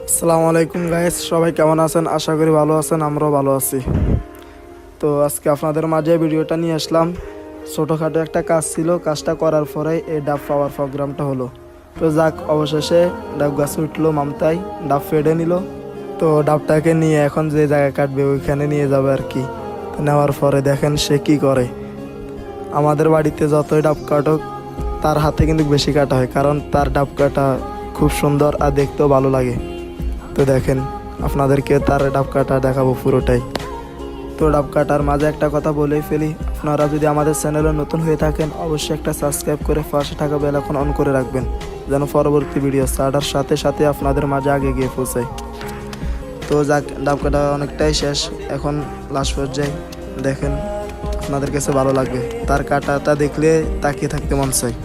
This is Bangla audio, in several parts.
আসসালামু আলাইকুম গাইস, সবাই কেমন আছেন? আশা করি ভালো আছেন, আমরাও ভালো আছি। তো আজকে আপনাদের মাঝে ভিডিওটা নিয়ে আসলাম। ছোটোখাটো একটা কাজ ছিল, কাজটা করার পরেই এই ডাব পাওয়ার প্রোগ্রামটা হলো। তো যাক, অবশেষে ডাব গাছ উঠলো, মামতাই ডাব ফেডে নিল। তো ডাবটাকে নিয়ে এখন যে জায়গায় কাটবে ওইখানে নিয়ে যাবে আর কি। তো নেওয়ার পরে দেখেন সে কি করে। আমাদের বাড়িতে যতই ডাব কাটুক, তার হাতে কিন্তু বেশি কাটা হয়, কারণ তার ডাব কাটা খুব সুন্দর আর দেখতেও ভালো লাগে। তো দেখেন, আপনাদেরকে তার ডাব কাটা দেখাবো পুরোটাই। তো ডাব কাটার মাঝে একটা কথা বলেই ফেলি, আপনারা যদি আমাদের চ্যানেলে নতুন হয়ে থাকেন অবশ্যই একটা সাবস্ক্রাইব করে পাশে থাকা বেল আইকন অন করে রাখবেন, যেন পরবর্তী ভিডিও ছাড়ার সাথে সাথে আপনাদের মাঝে আগে গিয়ে পৌঁছায়। তো যাক, ডাব কাটা অনেকটাই শেষ, এখন লাস্ট পর্যায়ে দেখেন, আপনাদের কাছে ভালো লাগবে। তার কাটাটা দেখলে তাকিয়ে থাকতে মন চায়।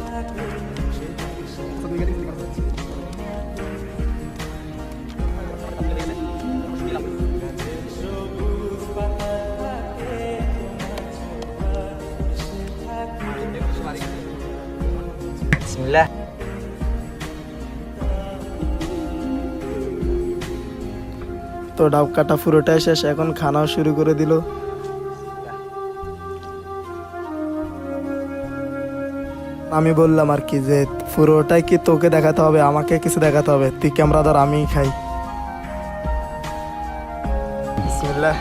Bismillah. তো ডাব কাটা পুরোটাই শেষ, এখন খানাও শুরু করে দিল। আমি বললাম আর কি যে পুরোটাই কি তোকে দেখাতে হবে, আমাকে কিছু দেখাতে হবে, তুই ক্যামেরা ধর, আমিই খাই। বিসমিল্লাহ।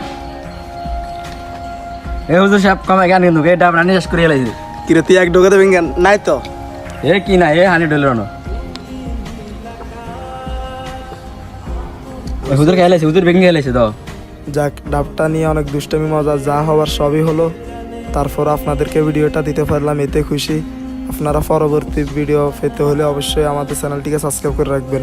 এ হুজুর সাহেব কমে গান কিন্তু এটা রানি শেষ করে এলাইছি। কিরে তুই এক ডোকে দেবেন কেন? নাই তো। এ কি না এ হানি ডল রানো হুজুর খাইলাইছে, হুজুর বেগিং খাইলাইছে তো। যাক, ডাবটা নিয়ে অনেক দুষ্টমি মজা যা হওয়ার সবই হলো। তারপর আপনাদেরকে ভিডিওটা দিতে পারলাম, এতে খুশি। আপনারা পরবর্তী ভিডিও পেতে হলে অবশ্যই আমাদের চ্যানেলটিকে সাবস্ক্রাইব করে রাখবেন।